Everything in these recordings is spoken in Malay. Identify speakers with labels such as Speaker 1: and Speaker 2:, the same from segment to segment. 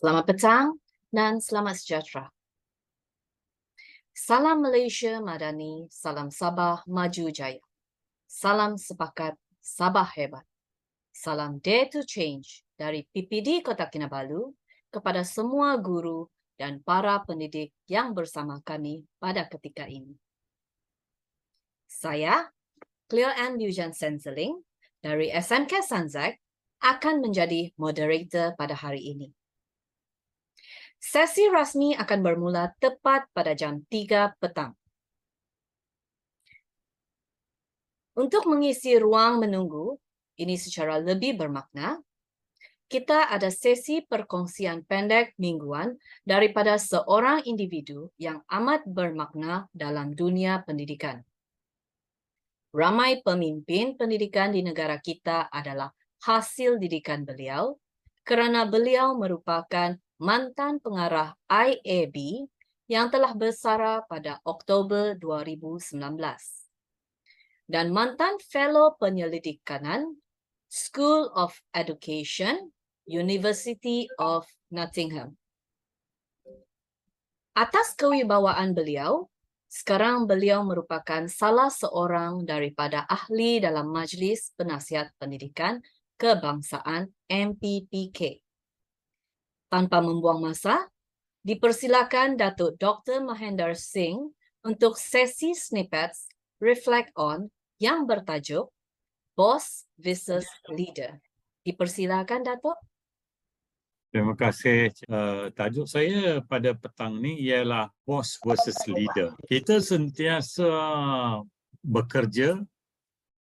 Speaker 1: Selamat petang dan selamat sejahtera. Salam Malaysia Madani, salam Sabah Maju Jaya. Salam sepakat, Sabah hebat. Salam Dare to Change dari PPD Kota Kinabalu kepada semua guru dan para pendidik yang bersama kami pada ketika ini. Saya, Cleo Ann Bujan Senseling dari SMK Sanzac akan menjadi moderator pada hari ini. Sesi rasmi akan bermula tepat pada jam 3 petang. Untuk mengisi ruang menunggu ini secara lebih bermakna, kita ada sesi perkongsian pendek mingguan daripada seorang individu yang amat bermakna dalam dunia pendidikan. Ramai pemimpin pendidikan di negara kita adalah hasil didikan beliau kerana beliau merupakan mantan pengarah IAB yang telah bersara pada Oktober 2019 dan mantan fellow penyelidik kanan School of Education, University of Nottingham. Atas kewibawaan beliau, sekarang beliau merupakan salah seorang daripada ahli dalam Majlis Penasihat Pendidikan Kebangsaan MPPK. Tanpa membuang masa, dipersilakan Datuk Dr. Mahendra Singh untuk sesi snippets Reflect On yang bertajuk Boss versus Leader. Dipersilakan, Datuk.
Speaker 2: Terima kasih. Tajuk saya pada petang ni ialah Boss versus Leader. Kita sentiasa bekerja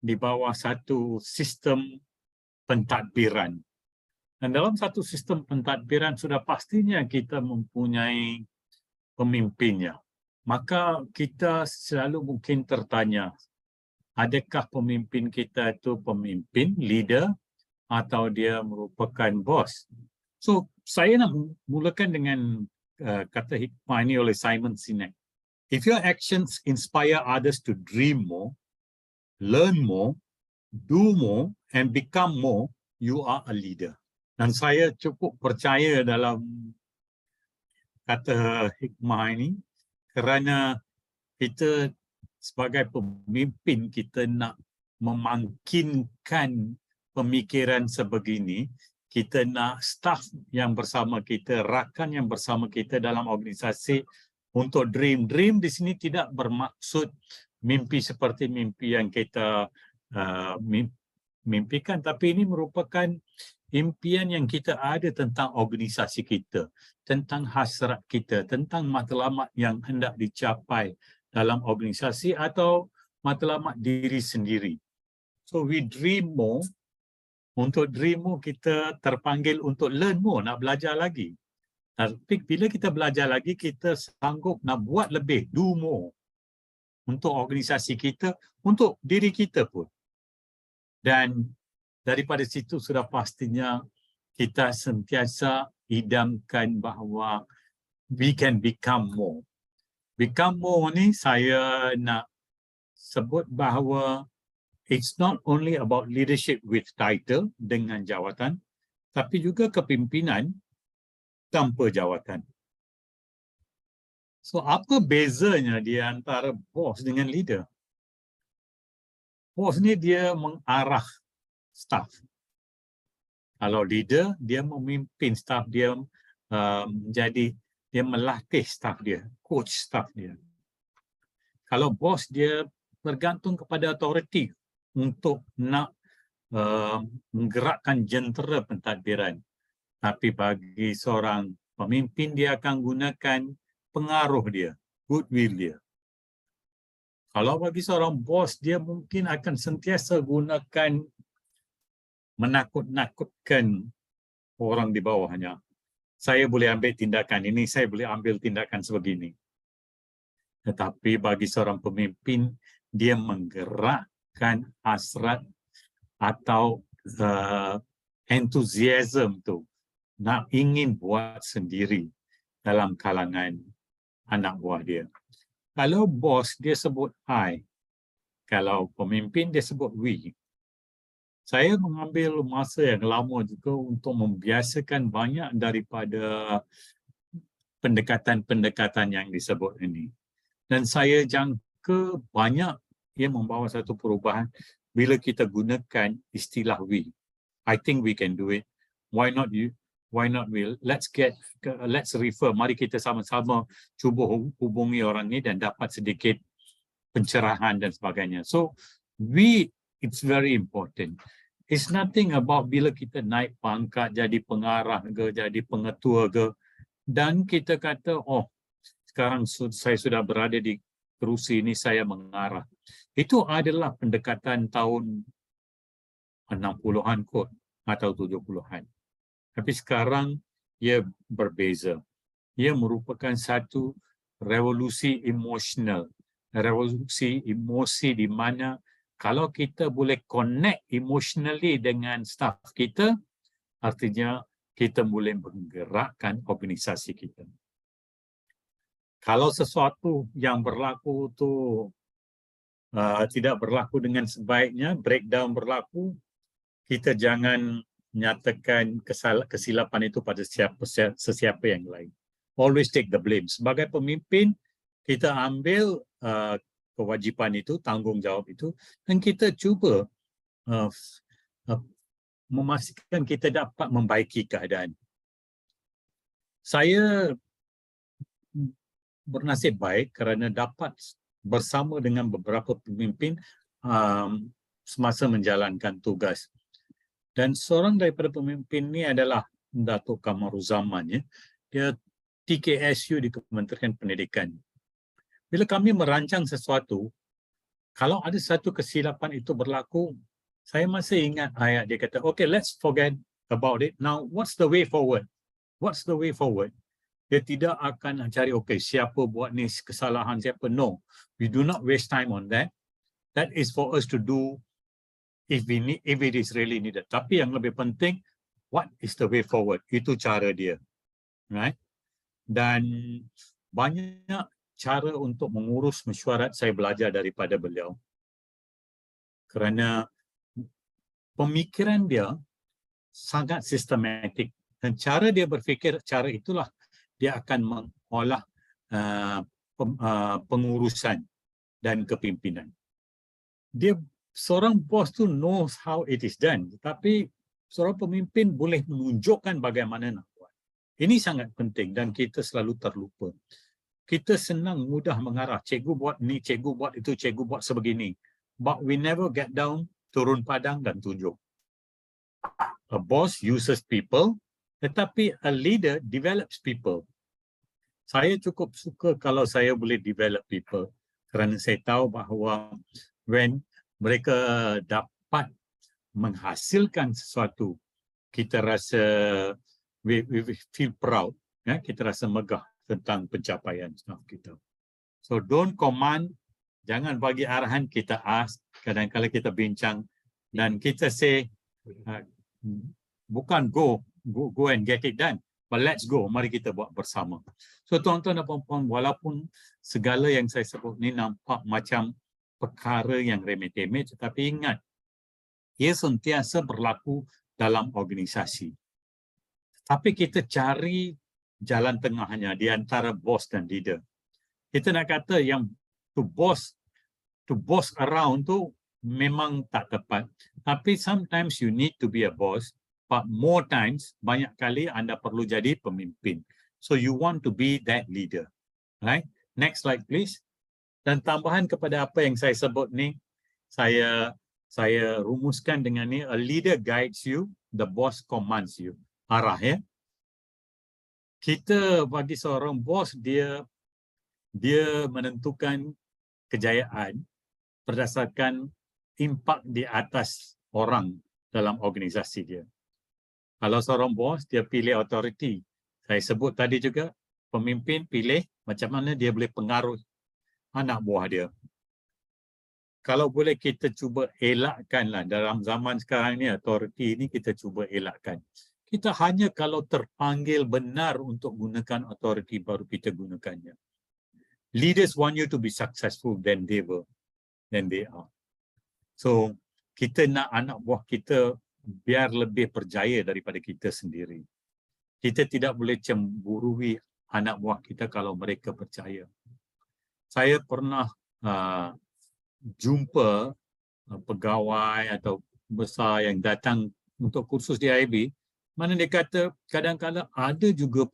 Speaker 2: di bawah satu sistem pentadbiran. Dan dalam satu sistem pentadbiran sudah pastinya kita mempunyai pemimpinnya. Maka kita selalu mungkin tertanya, adakah pemimpin kita itu pemimpin, leader, atau dia merupakan bos? So, saya nak mulakan dengan kata hikmah ini oleh Simon Sinek. If your actions inspire others to dream more, learn more, do more, and become more, you are a leader. Dan saya cukup percaya dalam kata hikmah ini kerana kita sebagai pemimpin kita nak memangkinkan pemikiran sebegini, kita nak staf yang bersama kita, rakan yang bersama kita dalam organisasi untuk dream. Dream di sini tidak bermaksud mimpi seperti mimpi yang kita mimpikan, tapi ini merupakan impian yang kita ada tentang organisasi kita, tentang hasrat kita, tentang matlamat yang hendak dicapai dalam organisasi atau matlamat diri sendiri. So we dream more. Untuk dream more kita terpanggil untuk learn more, nak belajar lagi. Tapi bila kita belajar lagi, kita sanggup nak buat lebih, do more. Untuk organisasi kita, untuk diri kita pun. Dan daripada situ sudah pastinya kita sentiasa idamkan bahawa we can become more. Become more ni saya nak sebut bahawa it's not only about leadership with title dengan jawatan, tapi juga kepimpinan tanpa jawatan. So apa bezanya di antara bos dengan leader? Bos ni dia mengarah staff. Kalau leader, dia memimpin staff dia dia melatih staff dia, coach staff dia. Kalau bos, dia bergantung kepada authority untuk nak menggerakkan jentera pentadbiran. Tapi bagi seorang pemimpin, dia akan gunakan pengaruh dia, goodwill dia. Kalau bagi seorang bos, dia mungkin akan sentiasa gunakan menakut-nakutkan orang di bawahnya. Saya boleh ambil tindakan ini, saya boleh ambil tindakan sebegini. Tetapi bagi seorang pemimpin, dia menggerakkan hasrat atau enthusiasm tu, nak ingin buat sendiri dalam kalangan anak buah dia. Kalau bos, dia sebut I. Kalau pemimpin, dia sebut we. Saya mengambil masa yang lama juga untuk membiasakan banyak daripada pendekatan-pendekatan yang disebut ini. Dan saya jangka banyak ia membawa satu perubahan bila kita gunakan istilah we. I think we can do it. Why not you? Why not we? Let's refer. Mari kita sama-sama cuba hubungi orang ni dan dapat sedikit pencerahan dan sebagainya. So it's very important. It's nothing about bila kita naik pangkat jadi pengarah ke, jadi pengetua ke, dan kita kata, oh, sekarang saya sudah berada di kerusi ini, saya mengarah. Itu adalah pendekatan tahun 60-an kot atau 70-an. Tapi sekarang ia berbeza. Ia merupakan satu revolusi emosional, revolusi emosi di mana kalau kita boleh connect emotionally dengan staff kita, artinya kita boleh menggerakkan organisasi kita. Kalau sesuatu yang berlaku tu tidak berlaku dengan sebaiknya, breakdown berlaku, kita jangan nyatakan kesilapan itu pada sesiapa yang lain. Always take the blame. Sebagai pemimpin, kita ambil kewajipan itu, tanggungjawab itu, dan kita cuba memastikan kita dapat membaiki keadaan. Saya bernasib baik kerana dapat bersama dengan beberapa pemimpin semasa menjalankan tugas. Dan seorang daripada pemimpin ini adalah Datuk Kamaruzaman. Ya. Dia TKSU di Kementerian Pendidikan. Bila kami merancang sesuatu, kalau ada satu kesilapan itu berlaku, saya masih ingat ayat dia kata, okay, let's forget about it. Now, what's the way forward? What's the way forward? Dia tidak akan cari, okay, siapa buat ni kesalahan, siapa. No, we do not waste time on that. That is for us to do if it is really needed. Tapi yang lebih penting, what is the way forward? Itu cara dia. Right? Dan banyak cara untuk mengurus mesyuarat saya belajar daripada beliau. Kerana pemikiran dia sangat sistematik. Dan cara dia berfikir, cara itulah dia akan mengolah pengurusan dan kepimpinan. Dia seorang bos tu knows how it is done, tapi seorang pemimpin boleh menunjukkan bagaimana nak buat. Ini sangat penting dan kita selalu terlupa. Kita senang mudah mengarah, cikgu buat ni, cikgu buat itu, cikgu buat sebegini. But we never get down, turun padang dan tunjuk. A boss uses people, tetapi a leader develops people. Saya cukup suka kalau saya boleh develop people kerana saya tahu bahawa when mereka dapat menghasilkan sesuatu, kita rasa we feel proud, ya? Kita rasa megah tentang pencapaian staff kita. So don't command, jangan bagi arahan, kita ask, kadang-kadang kita bincang dan kita say bukan go and get it done, but let's go, mari kita buat bersama. So tuan-tuan dan puan-puan, walaupun segala yang saya sebut ni nampak macam perkara yang remeh-temeh, tetapi ingat, ia sentiasa berlaku dalam organisasi. Tapi kita cari jalan tengahnya di antara bos dan leader. Kita nak kata yang to boss around tu memang tak tepat. Tapi sometimes you need to be a boss, but more times, banyak kali anda perlu jadi pemimpin. So you want to be that leader. Right? Next slide please. Dan tambahan kepada apa yang saya sebut ni, saya rumuskan dengan ni, a leader guides you, the boss commands you. Arah ya. Kita bagi seorang bos, dia menentukan kejayaan berdasarkan impak di atas orang dalam organisasi dia. Kalau seorang bos, dia pilih authority. Saya sebut tadi juga, pemimpin pilih macam mana dia boleh pengaruh anak buah dia. Kalau boleh kita cuba elakkanlah dalam zaman sekarang ni, authority ni kita cuba elakkan. Kita hanya kalau terpanggil benar untuk gunakan authority baru kita gunakannya. Leaders want you to be successful than they are. So kita nak anak buah kita biar lebih berjaya daripada kita sendiri. Kita tidak boleh cemburui anak buah kita kalau mereka berjaya. Saya pernah jumpa pegawai atau besar yang datang untuk kursus di IB, mana dia kata kadang-kadang ada juga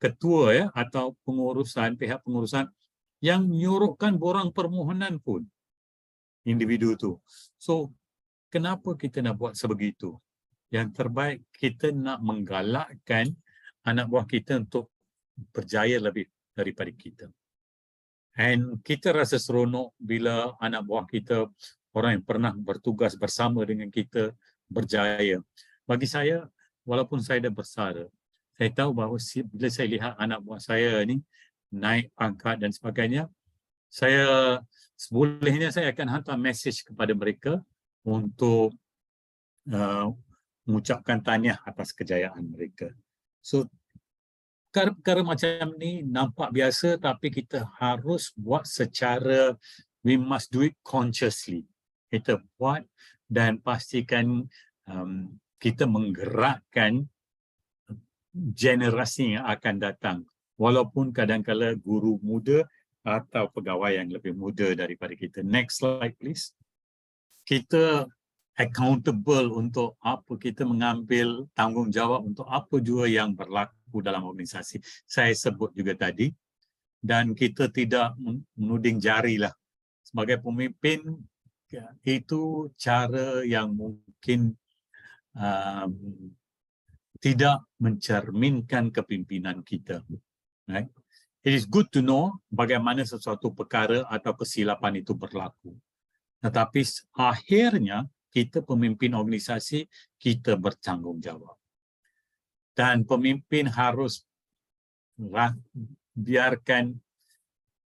Speaker 2: ketua ya atau pihak pengurusan yang menyuruhkan borang permohonan pun individu tu. So kenapa kita nak buat sebegitu? Yang terbaik kita nak menggalakkan anak buah kita untuk berjaya lebih daripada kita. And kita rasa seronok bila anak buah kita, orang yang pernah bertugas bersama dengan kita, berjaya. Bagi saya, walaupun saya dah besar, saya tahu bahawa bila saya lihat anak buah saya ni naik pangkat dan sebagainya, saya sebolehnya saya akan hantar mesej kepada mereka untuk mengucapkan tahniah atas kejayaan mereka. So, perkara macam ni nampak biasa tapi kita harus buat secara, we must do it consciously. Kita buat dan pastikan kita menggerakkan generasi yang akan datang. Walaupun kadang-kadang guru muda atau pegawai yang lebih muda daripada kita. Next slide please. Kita accountable untuk apa, kita mengambil tanggungjawab untuk apa jua yang berlaku dalam organisasi. Saya sebut juga tadi, dan kita tidak menuding jari lah. Sebagai pemimpin, itu cara yang mungkin tidak mencerminkan kepimpinan kita. Right? It is good to know bagaimana sesuatu perkara atau kesilapan itu berlaku. Tetapi akhirnya, kita pemimpin organisasi, kita bertanggungjawab. Dan pemimpin harus biarkan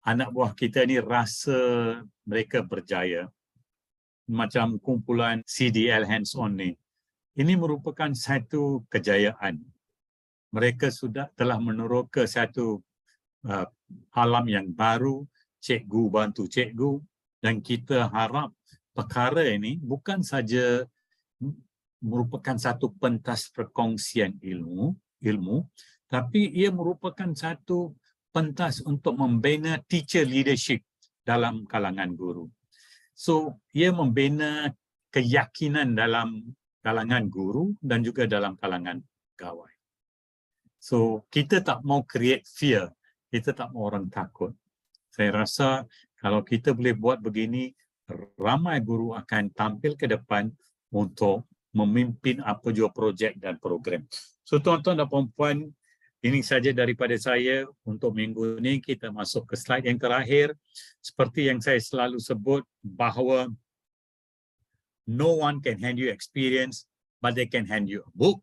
Speaker 2: anak buah kita ni rasa mereka berjaya. Macam kumpulan CDL hands-on ni. Ini merupakan satu kejayaan. Mereka telah meneroka satu alam yang baru, cikgu bantu cikgu, dan kita harap perkara ini bukan saja merupakan satu pentas perkongsian ilmu, tapi ia merupakan satu pentas untuk membina teacher leadership dalam kalangan guru. So, ia membina keyakinan dalam kalangan guru dan juga dalam kalangan pegawai. So, kita tak mau create fear, kita tak mau orang takut. Saya rasa kalau kita boleh buat begini, ramai guru akan tampil ke depan untuk memimpin apa jua projek dan program. So tuan-tuan dan puan-puan, ini saja daripada saya untuk minggu ini. Kita masuk ke slide yang terakhir. Seperti yang saya selalu sebut bahawa no one can hand you experience, but they can hand you a book.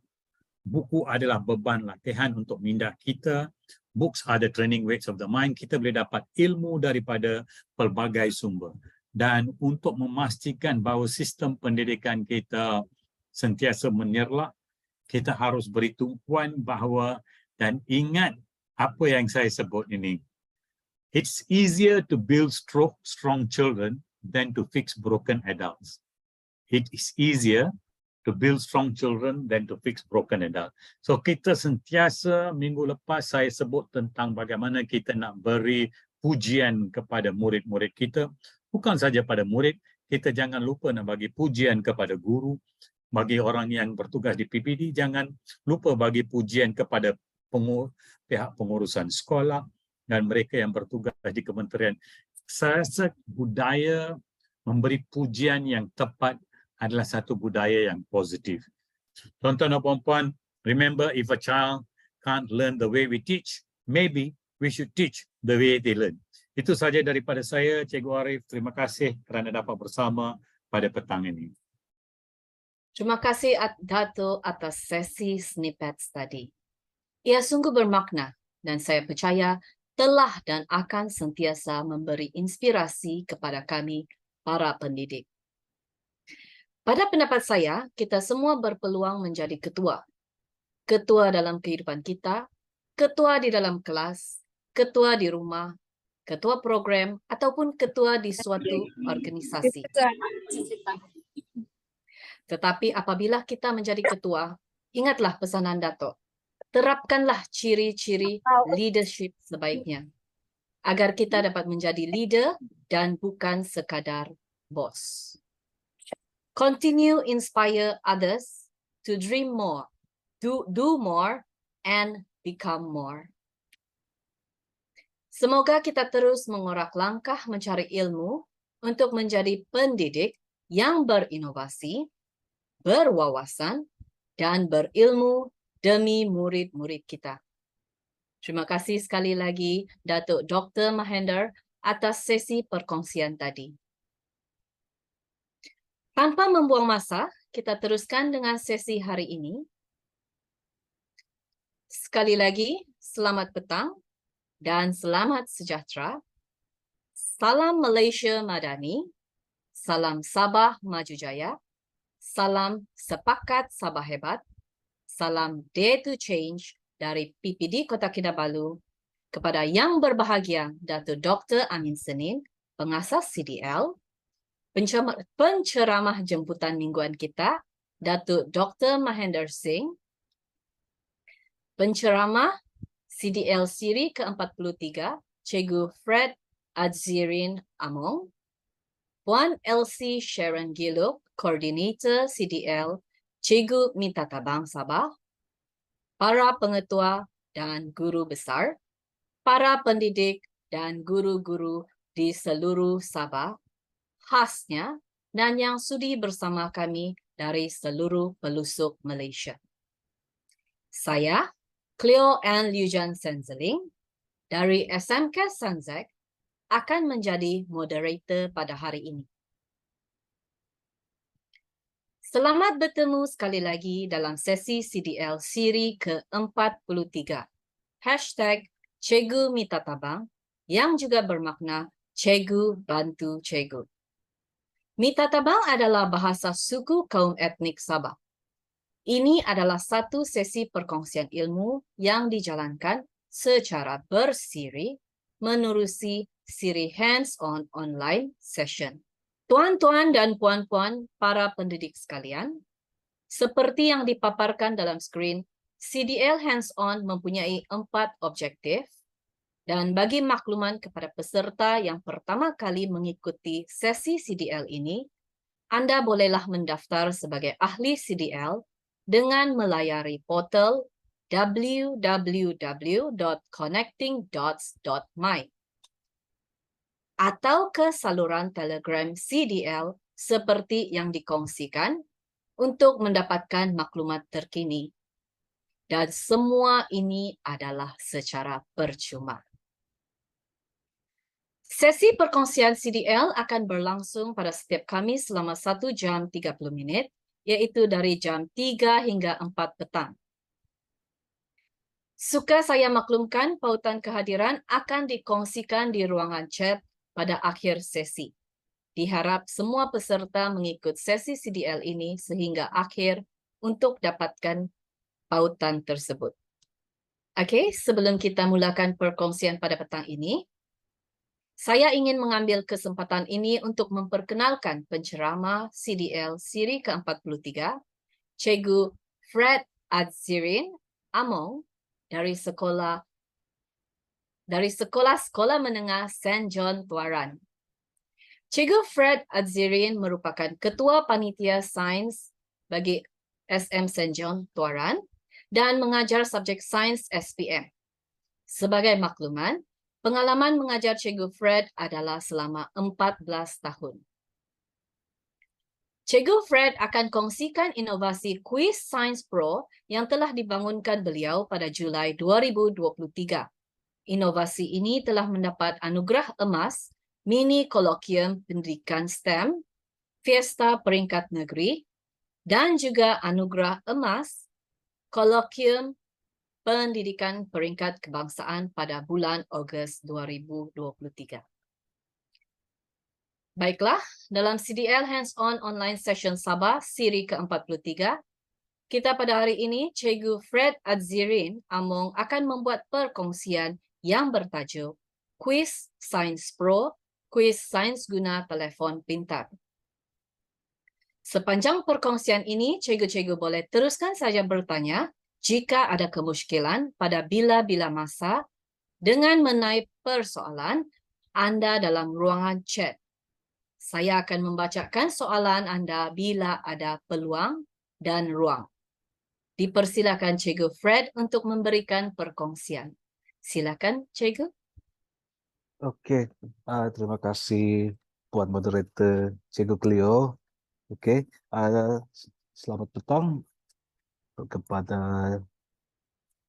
Speaker 2: Buku adalah beban latihan untuk minda kita. Books are the training weights of the mind. Kita boleh dapat ilmu daripada pelbagai sumber. Dan untuk memastikan bahawa sistem pendidikan kita sentiasa menyerlak, kita harus beri tumpuan bahawa dan ingat apa yang saya sebut ini. It's easier to build strong children than to fix broken adults. It is easier to build strong children than to fix broken adults. So kita sentiasa, minggu lepas saya sebut tentang bagaimana kita nak beri pujian kepada murid-murid kita. Bukan saja pada murid, kita jangan lupa nak bagi pujian kepada guru. Bagi orang yang bertugas di PPD, jangan lupa bagi pujian kepada pihak pengurusan sekolah dan mereka yang bertugas di kementerian. Saya rasa budaya memberi pujian yang tepat adalah satu budaya yang positif. Tuan-tuan dan puan-puan, remember if a child can't learn the way we teach, maybe we should teach the way they learn. Itu saja daripada saya, Cikgu Arif. Terima kasih kerana dapat bersama pada petang ini.
Speaker 1: Terima kasih Dato' atas sesi snippets tadi. Ia sungguh bermakna dan saya percaya telah dan akan sentiasa memberi inspirasi kepada kami, para pendidik. Pada pendapat saya, kita semua berpeluang menjadi ketua. Ketua dalam kehidupan kita, ketua di dalam kelas, ketua di rumah, ketua program, ataupun ketua di suatu organisasi. Tetapi apabila kita menjadi ketua, ingatlah pesanan Dato', terapkanlah ciri-ciri leadership sebaiknya, agar kita dapat menjadi leader dan bukan sekadar bos. Continue inspire others to dream more, do more, and become more. Semoga kita terus mengorak langkah mencari ilmu untuk menjadi pendidik yang berinovasi, berwawasan, dan berilmu demi murid-murid kita. Terima kasih sekali lagi Datuk Dr. Mahendra atas sesi perkongsian tadi. Tanpa membuang masa, kita teruskan dengan sesi hari ini. Sekali lagi, selamat petang dan selamat sejahtera. Salam Malaysia Madani, salam Sabah Maju Jaya, salam Sepakat Sabah Hebat, salam Dare to Change dari PPD Kota Kinabalu kepada Yang Berbahagia Datuk Dr. Amin Senin, pengasas CDL, penceramah jemputan mingguan kita, Datuk Dr. Mahendra Singh, penceramah CDL Siri ke-43, Cikgu Fred Adzirin Among, Puan Elsie Sharon Giluk, Koordinator CDL, Cikgu Minta Tabang Sabah, para pengetua dan guru besar, para pendidik dan guru-guru di seluruh Sabah, khasnya dan yang sudi bersama kami dari seluruh pelosok Malaysia. Saya, Cleo Ann Liujan Senzeling, dari SMK Sanzek, akan menjadi moderator pada hari ini. Selamat bertemu sekali lagi dalam sesi CDL Siri ke-43. #Cikgu Minta Tabang yang juga bermakna Cikgu Bantu Cikgu. Minta Tabang adalah bahasa suku kaum etnik Sabah. Ini adalah satu sesi perkongsian ilmu yang dijalankan secara bersiri menerusi siri hands-on online session. Tuan-tuan dan puan-puan para pendidik sekalian, seperti yang dipaparkan dalam skrin, CDL hands-on mempunyai 4 objektif dan bagi makluman kepada peserta yang pertama kali mengikuti sesi CDL ini, Anda bolehlah mendaftar sebagai ahli CDL dengan melayari portal www.connectingdots.my atau ke saluran Telegram CDL seperti yang dikongsikan untuk mendapatkan maklumat terkini. Dan semua ini adalah secara percuma. Sesi perkongsian CDL akan berlangsung pada setiap Khamis selama 1 jam 30 minit, iaitu dari jam 3 hingga 4 petang. Suka saya maklumkan pautan kehadiran akan dikongsikan di ruangan chat pada akhir sesi. Diharap semua peserta mengikut sesi CDL ini sehingga akhir untuk dapatkan pautan tersebut. Okey, sebelum kita mulakan perkongsian pada petang ini, saya ingin mengambil kesempatan ini untuk memperkenalkan penceramah CDL Siri ke-43, Cikgu Fred Adzirin Among dari Sekolah Menengah St. John Tuaran. Cikgu Fred Adzirin merupakan Ketua Panitia Sains bagi SM St. John Tuaran dan mengajar subjek Sains SPM. Sebagai makluman, pengalaman mengajar Cikgu Fred adalah selama 14 tahun. Cikgu Fred akan kongsikan inovasi Quiz Science Pro yang telah dibangunkan beliau pada Julai 2023. Inovasi ini telah mendapat anugerah emas Mini Kolokium Pendidikan STEM, Fiesta Peringkat Negeri, dan juga anugerah emas Kolokium Pendidikan Peringkat Kebangsaan pada bulan Ogos 2023. Baiklah, dalam CDL Hands-on Online Session Sabah Siri ke-43, kita pada hari ini, Cikgu Fred Adzirin Among akan membuat perkongsian yang bertajuk Quiz Sains Pro, kuis sains guna telefon pintar. Sepanjang perkongsian ini, cikgu-cikgu boleh teruskan saja bertanya jika ada kemusykilan pada bila-bila masa dengan menaip persoalan Anda dalam ruangan chat. Saya akan membacakan soalan Anda bila ada peluang dan ruang. Dipersilakan Cikgu Fred untuk memberikan perkongsian. Silakan, Cikgu.
Speaker 3: Oke, terima kasih Puan Moderator Cikgu Cleo. Oke, selamat petang kepada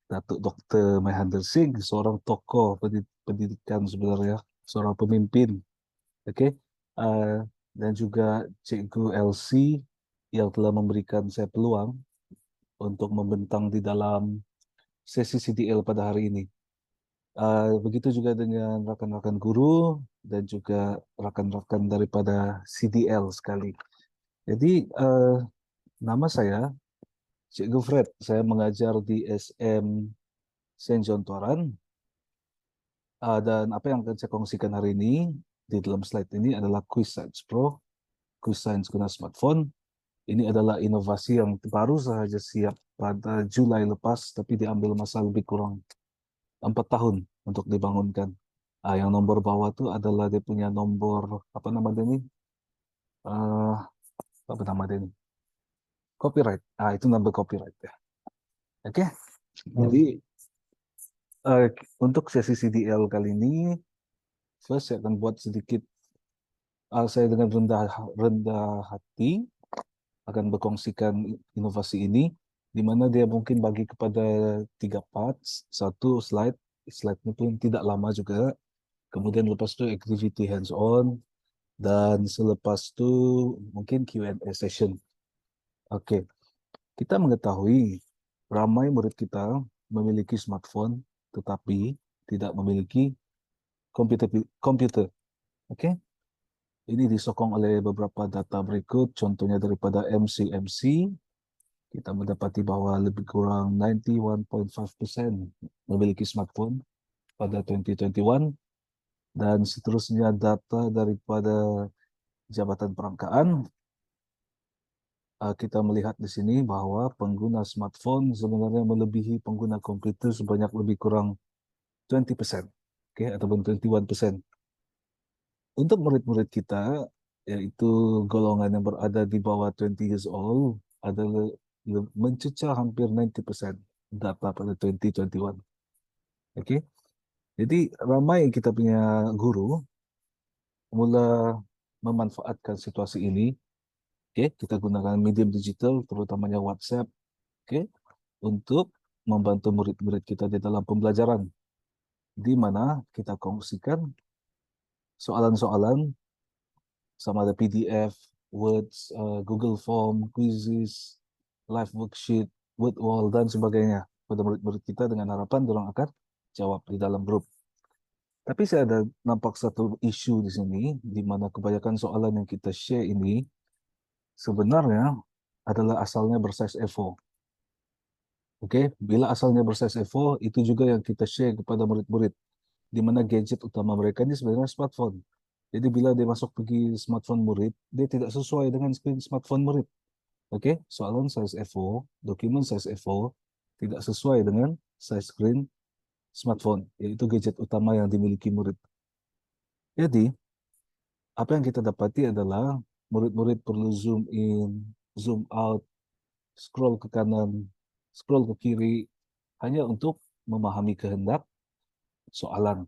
Speaker 3: Datuk Dr. Mahendra Singh, seorang tokoh pendidikan sebenarnya, seorang pemimpin. Oke, dan juga Cikgu Elsie yang telah memberikan saya peluang untuk membentang di dalam sesi CDL pada hari ini. Begitu juga dengan rakan-rakan guru dan juga rakan-rakan daripada CDL sekali. Jadi nama saya Cikgu Fred. Saya mengajar di SM Saint John Tuaran. Dan apa yang akan saya kongsikan hari ini di dalam slide ini adalah Quiz Science Pro, Quiz Science guna smartphone. Ini adalah inovasi yang baru sahaja siap pada Julai lepas, tapi diambil masa lebih kurang 4 tahun untuk dibangunkan. Yang nomor bawah itu adalah dia punya nomor apa nama dia ini? Apa nama dia ini? Copyright. Itu nomor copyright ya. Oke. Jadi untuk sesi CDL kali ini, first saya akan buat sedikit. Saya dengan rendah hati akan berkongsikan inovasi ini, di mana dia mungkin bagi kepada 3 parts. Satu slide ini pun tidak lama juga. Kemudian lepas itu activity hands-on, dan selepas itu mungkin Q&A session. Oke, kita mengetahui ramai murid kita memiliki smartphone, tetapi tidak memiliki komputer. Oke, ini disokong oleh beberapa data berikut, contohnya daripada MCMC, kita mendapati bahwa lebih kurang 91.5% memiliki smartphone pada 2021, dan seterusnya data daripada Jabatan Perangkaan. Kita melihat di sini bahwa pengguna smartphone sebenarnya melebihi pengguna komputer sebanyak lebih kurang 20%, ataupun 21%. Untuk murid-murid kita, yaitu golongan yang berada di bawah 20 years old, adalah mencecah hampir 90% data pada 2021. Oke. Jadi ramai kita punya guru mula memanfaatkan situasi ini. Kita gunakan medium digital, terutamanya WhatsApp, untuk membantu murid-murid kita di dalam pembelajaran, di mana kita kongsikan soalan-soalan sama ada PDF, Words, Google Form, quizzes, live worksheet, word wall, dan sebagainya pada murid-murid kita, dengan harapan orang akan jawab di dalam grup. Tapi saya ada nampak satu isu di sini, di mana kebanyakan soalan yang kita share ini sebenarnya adalah asalnya bersaiz A4. Bila asalnya bersaiz A4, itu juga yang kita share kepada murid-murid, di mana gadget utama mereka ini sebenarnya smartphone. Jadi bila dia masuk pergi smartphone murid, dia tidak sesuai dengan screen smartphone murid. Soalan size A4, dokumen size A4 tidak sesuai dengan size screen smartphone, yaitu gadget utama yang dimiliki murid. Jadi, apa yang kita dapati adalah murid-murid perlu zoom in, zoom out, scroll ke kanan, scroll ke kiri, hanya untuk memahami kehendak soalan.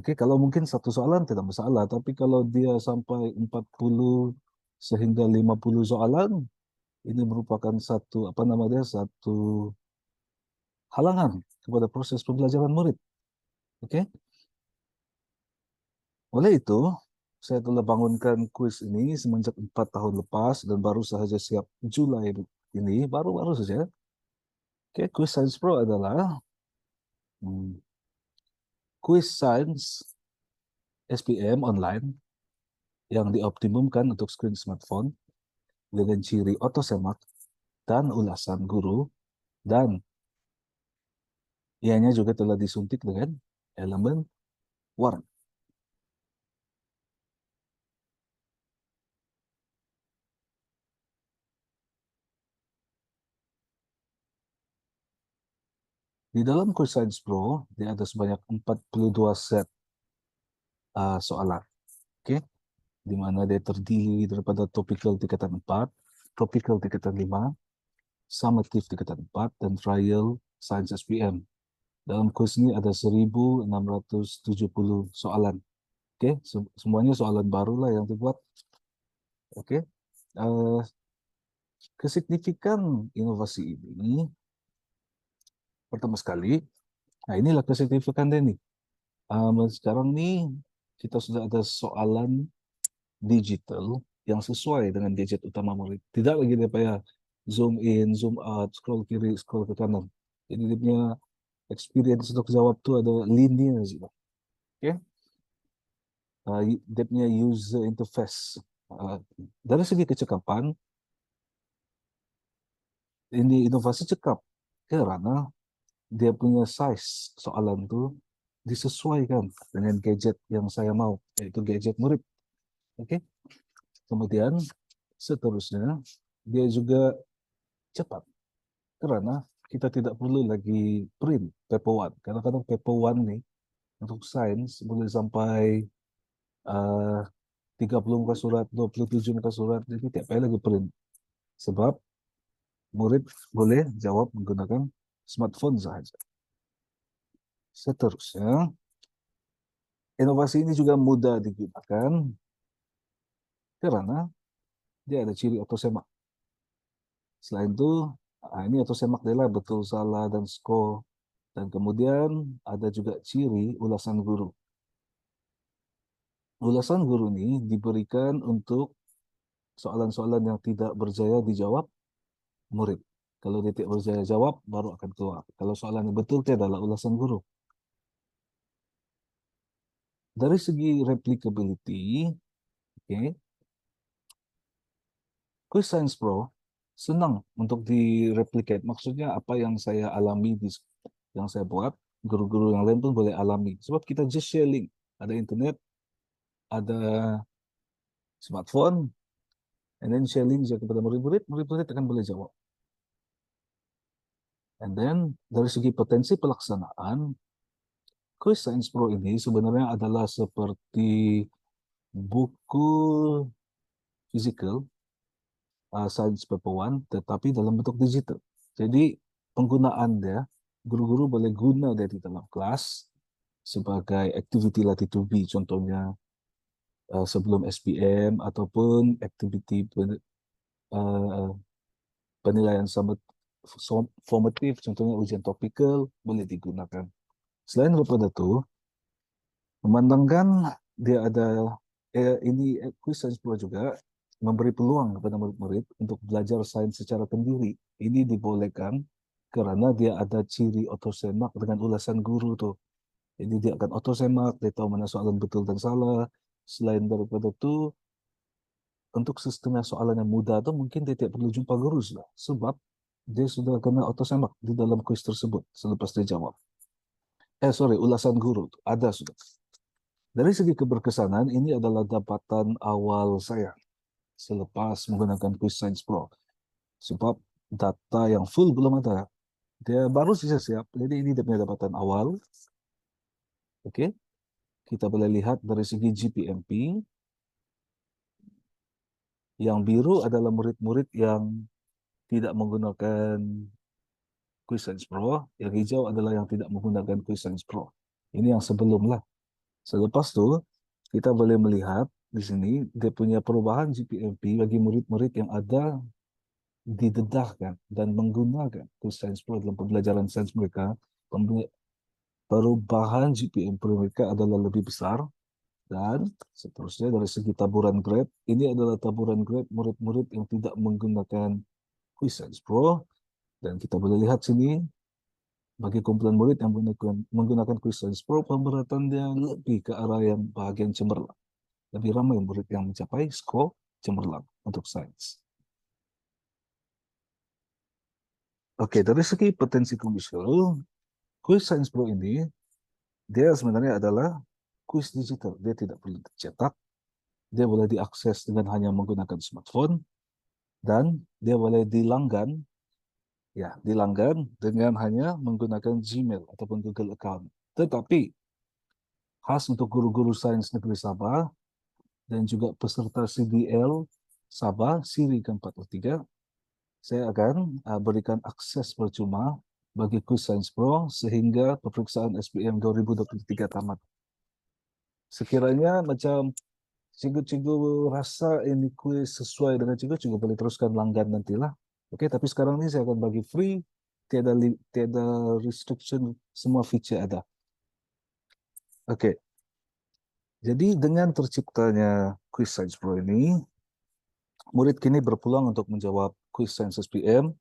Speaker 3: Kalau mungkin satu soalan tidak masalah, tapi kalau dia sampai 40 sehingga 50 soalan, ini merupakan satu halangan kepada proses pembelajaran murid. Oleh itu, saya telah bangunkan kuis ini semenjak 4 tahun lepas, dan baru sahaja siap Julai ini, baru saja. Quiz Science Pro adalah Quiz Science SPM online yang dioptimumkan untuk screen smartphone dengan ciri otosemak dan ulasan guru, dan ianya juga telah disuntik dengan elemen warna. Di dalam Quiz Science Pro, dia ada sebanyak 42 set soalan. Oke, di mana dia terdiri daripada topical tingkatan 4, topical tingkatan 5, summative tingkatan 4, dan trial Science SPM. Dalam kuis ini ada 1.670 soalan. Oke, semuanya soalan baru lah yang dibuat. Oke, kesignifikan inovasi ini, pertama sekali, nah inilah kesignifikan dia nih. Sekarang nih kita sudah ada soalan digital yang sesuai dengan gadget utama murid. Tidak lagi dia payah zoom in, zoom out, scroll kiri, scroll ke kanan. Jadi dia punya experience untuk jawab tuh ada linear sih. Oke. Dia punya user interface. Dari segi kecekapan, ini inovasi cekap karena dia punya size soalan tuh disesuaikan dengan gadget yang saya mau, yaitu gadget murid. Oke. Kemudian seterusnya dia juga cepat karena kita tidak perlu lagi print paper one. Kadang-kadang paper one nih untuk sains boleh sampai 30 muka surat, 27 muka surat, jadi tiap kali lagi print. Sebab murid boleh jawab menggunakan smartphone saja. Seterusnya, inovasi ini juga mudah digunakan karena dia ada ciri otosemak. Selain itu, ini otosemak adalah betul salah dan skor. Dan kemudian ada juga ciri ulasan guru. Ulasan guru ini diberikan untuk soalan-soalan yang tidak berjaya dijawab murid. Kalau dia tidak berjaya jawab, baru akan keluar. Kalau soalan yang betul, itu adalah ulasan guru. Dari segi replicability, okay, Quiz Science Pro senang untuk direplicate. Maksudnya apa yang saya alami, yang saya buat, guru-guru yang lain pun boleh alami. Sebab kita just share link. Ada internet, ada smartphone, and then share link kepada murid-murid, murid-murid akan boleh jawab. And then, dari segi potensi pelaksanaan, Quiz Science Pro ini sebenarnya adalah seperti buku physical, Science Paper One, tetapi dalam bentuk digital. Jadi, penggunaan dia, guru-guru boleh guna dia di dalam kelas sebagai activity latih to be, contohnya sebelum SPM, ataupun activity penilaian formatif, contohnya ujian topikal, boleh digunakan. Selain daripada itu, memandangkan dia ada ini Quiz Science Pro juga memberi peluang kepada murid-murid untuk belajar sains secara pendiri. Ini dibolehkan karena dia ada ciri otosemak dengan ulasan guru tuh. Jadi dia akan otosemak, dia tahu mana soalan betul dan salah. Selain daripada itu, untuk setengah soalan yang mudah tuh mungkin dia tidak perlu jumpa guru sudah, sebab dia sudah kena otosemak di dalam kuis tersebut selepas dia jawab. Ulasan guru ada sudah. Dari segi keberkesanan, ini adalah dapatan awal saya selepas menggunakan Quiz Science Pro. Sebab data yang full belum ada. Dia baru saja siap, jadi ini dia punya dapatan awal. Oke, kita boleh lihat dari segi GPMP. Yang biru adalah murid-murid yang tidak menggunakan Quiz Science Pro. Yang hijau adalah yang tidak menggunakan Quiz Science Pro. Ini yang sebelum lah. Selepas itu, kita boleh melihat di sini dia punya perubahan GPMP bagi murid-murid yang ada didedahkan dan menggunakan Quiz Science Pro dalam pembelajaran sains mereka. Perubahan GPMP mereka adalah lebih besar. Dan seterusnya dari segi taburan grade, ini adalah taburan grade murid-murid yang tidak menggunakan Quiz Science Pro. Dan kita boleh lihat sini, bagi kumpulan murid yang menggunakan Quiz Science Pro, pemberatan dia lebih ke arah yang bahagian cemerlang. Lebih ramai murid yang mencapai skor cemerlang untuk sains. Oke, dari segi potensi komersial, Quiz Science Pro ini, dia sebenarnya adalah kuis digital. Dia tidak perlu dicetak, dia boleh diakses dengan hanya menggunakan smartphone, dan dia boleh dilanggan Ya, dilanggan dengan hanya menggunakan Gmail ataupun Google account. Tetapi khas untuk guru-guru sains negeri Sabah dan juga peserta CDL Sabah Siri ke-43, saya akan berikan akses percuma bagi Quiz Science Pro sehingga peperiksaan SPM 2023 tamat. Sekiranya macam cikgu-cikgu rasa ini kuis sesuai dengan cikgu boleh teruskan langgan nantilah. Oke, tapi sekarang ini saya akan bagi free, tiada restriction, semua feature ada. Oke, jadi dengan terciptanya Quiz Science Pro ini, murid kini berpeluang untuk menjawab Quiz Science SPM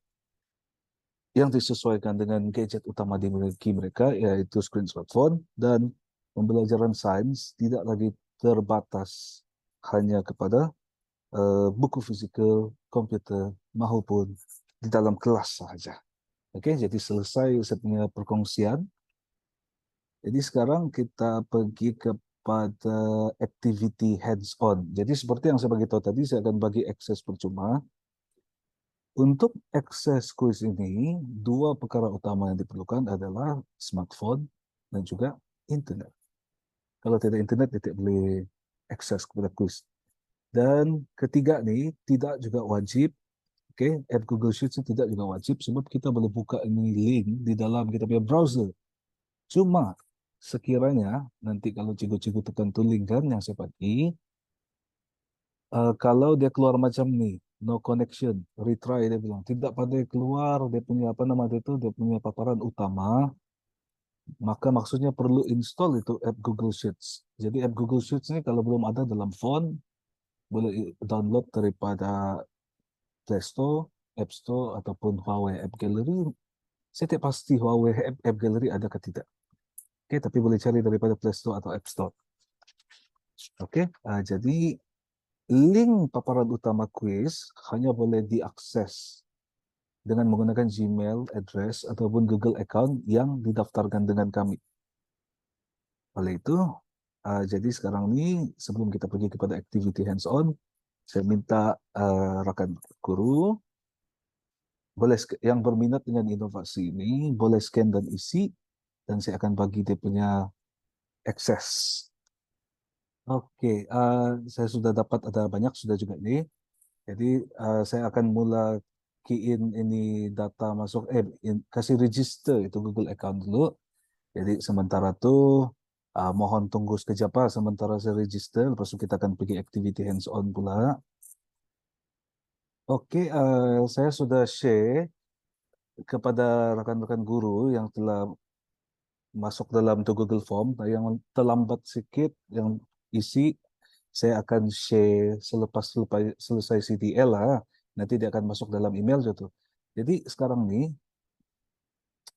Speaker 3: yang disesuaikan dengan gadget utama dimiliki mereka, yaitu screen smartphone, dan pembelajaran sains tidak lagi terbatas hanya kepada buku fisikal, komputer, maupun di dalam kelas saja. Oke, jadi selesai saya punya perkongsian. Jadi sekarang kita pergi kepada activity hands-on. Jadi seperti yang saya bagi tahu tadi, saya akan bagi akses percuma. Untuk akses kuis ini, dua perkara utama yang diperlukan adalah smartphone dan juga internet. Kalau tidak internet, tidak boleh akses kepada kuis. Dan ketiga nih, tidak juga wajib, app Google Sheets tidak juga wajib, sebab kita boleh buka ini link di dalam kita punya browser. Cuma sekiranya nanti kalau cikgu-cikgu tekan tu link kan yang saya bagi, kalau dia keluar macam ni, no connection, retry dia bilang, tidak pandai keluar dia punya apa nama dia tu, dia punya paparan utama, maka maksudnya perlu install itu app Google Sheets. Jadi app Google Sheets ni kalau belum ada dalam phone, boleh download daripada Play Store, App Store ataupun Huawei App Gallery. Saya tidak pasti Huawei App Gallery ada ke tidak. Oke, tapi boleh cari daripada Play Store atau App Store. Oke, jadi link paparan utama kuis hanya boleh diakses dengan menggunakan Gmail address ataupun Google account yang didaftarkan dengan kami. Oleh itu, jadi sekarang ini sebelum kita pergi kepada activity hands-on, saya minta rakan guru boleh yang berminat dengan inovasi ini boleh scan dan isi, dan saya akan bagi dia punya akses. Oke, saya sudah dapat ada banyak sudah juga nih. Jadi saya akan mula key in ini data masuk, kasih register itu Google account dulu. Jadi sementara tu mohon tunggu sekejap sementara saya register, lepas itu kita akan pergi activity hands on pula. Oke, saya sudah share kepada rakan-rakan guru yang telah masuk dalam tu Google Form. Yang terlambat sikit yang isi, saya akan share selepas selesai CDL lah. Nanti dia akan masuk dalam email je tu. Jadi sekarang ni,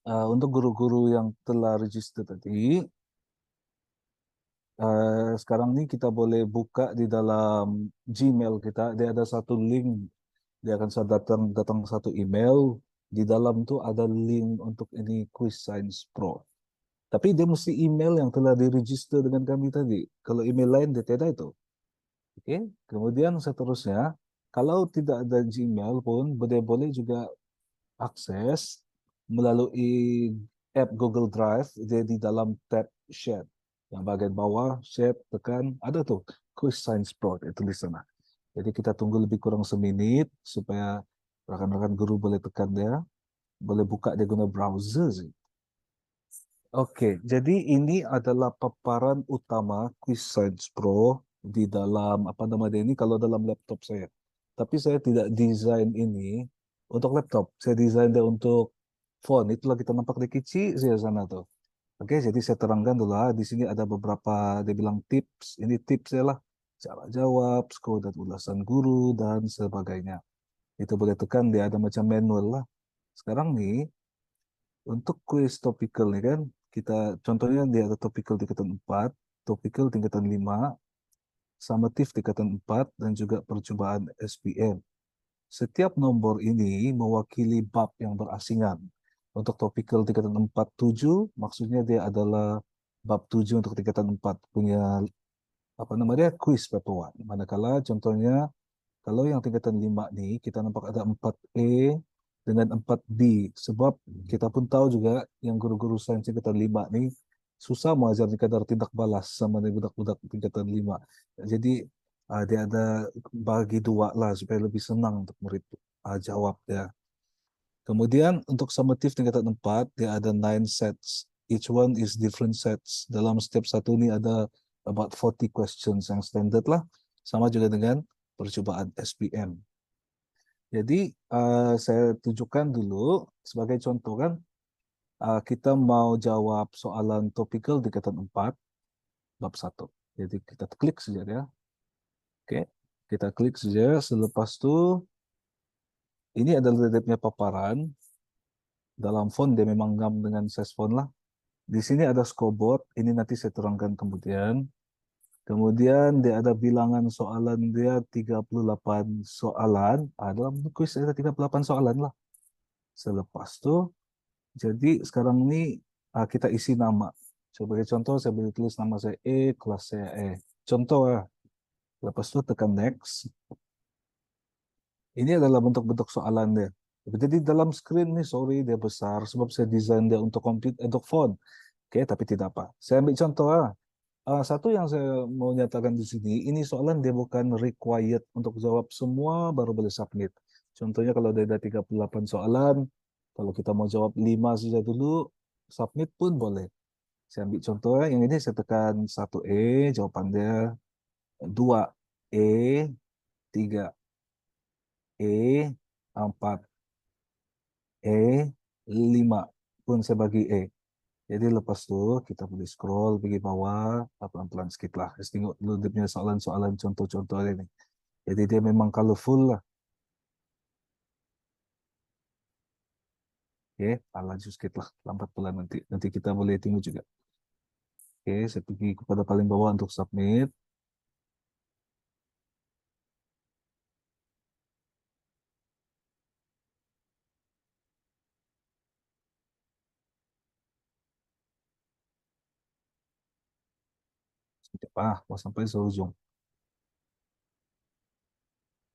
Speaker 3: untuk guru-guru yang telah register tadi, sekarang ni kita boleh buka di dalam Gmail kita. Dia ada satu link, dia akan datang satu email. Di dalam tu ada link untuk ini Quiz Science Pro. Tapi dia mesti email yang telah diregister dengan kami tadi. Kalau email lain dia tidak itu. Oke. Kemudian seterusnya, kalau tidak ada Gmail pun boleh juga akses melalui app Google Drive. Dia di dalam tab Share. Yang bagian bawah, Share, tekan, ada tuh Quiz Science Pro, itu di sana. Jadi kita tunggu lebih kurang seminit supaya rakan-rakan guru boleh tekan dia, boleh buka dia guna browser sih. Oke, jadi ini adalah paparan utama Quiz Science Pro di dalam apa nama dia ini kalau dalam laptop saya. Tapi saya tidak desain ini untuk laptop. Saya desain dia untuk phone. Itulah kita nampak di kecil saya sana tuh. Oke, jadi saya terangkan dulu lah. Di sini ada beberapa dia bilang tips. Ini tips ya lah. Cara jawab, skor dan ulasan guru dan sebagainya. Itu boleh tekan dia ada macam manual lah. Sekarang nih untuk kuis topikal nih kan, kita contohnya dia ada topikal tingkatan 4, topikal tingkatan 5, summative tingkatan 4, dan juga percobaan SPM. Setiap nomor ini mewakili bab yang berasingan. Untuk topikal tingkatan 4, 7, maksudnya dia adalah bab 7 untuk tingkatan 4 punya apa namanya kuis paper 1. Manakala contohnya kalau yang tingkatan 5 nih kita nampak ada 4E, dengan 4B. Sebab kita pun tahu juga yang guru-guru sains tingkatan 5 nih susah mengajar di kadar tindak balas sama dengan budak-budak tingkatan 5. Jadi dia ada bagi dua lah supaya lebih senang untuk murid jawab ya. Kemudian untuk summative tingkatan 4 dia ada 9 sets. Each one is different sets. Dalam setiap satu ini ada about 40 questions yang standard lah. Sama juga dengan percobaan SPM. Jadi saya tunjukkan dulu sebagai contoh kan, kita mau jawab soalan topikal tingkatan 4 bab 1. Jadi kita klik saja ya. Oke, kita klik saja. Selepas itu ini adalah dia punya paparan. Dalam font dia memang ngam dengan size font lah. Di sini ada scoreboard. Ini nanti saya terangkan kemudian. Kemudian dia ada bilangan soalan dia 38 soalan. Dalam kuis ada 38 soalan lah. Selepas itu, jadi sekarang ini kita isi nama. Sebagai contoh, saya boleh tulis nama saya E, kelas saya E. Contoh ya. Lepas itu tekan next. Ini adalah bentuk-bentuk soalan dia. Jadi dalam screen nih, sorry dia besar sebab saya desain dia untuk untuk font. Oke, tapi tidak apa. Saya ambil contoh ya. Satu yang saya mau nyatakan di sini, ini soalan dia bukan required untuk jawab semua baru boleh submit. Contohnya kalau ada 38 soalan, kalau kita mau jawab 5 saja dulu, submit pun boleh. Saya ambil contoh ya, yang ini saya tekan 1E, jawaban dia 2E, 3E, 4E, 5 pun saya bagi E. Jadi lepas tu kita boleh scroll pergi bawah pelan-pelan sikit lah. Kita tengok dulu dia punya soalan-soalan contoh-contoh ini. Jadi dia memang colorful lah. Oke, laju sikit lah. Lambat pelan nanti. Nanti kita boleh tengok juga. Oke, saya pergi kepada paling bawah untuk submit. Sekejap mau sampai seujung.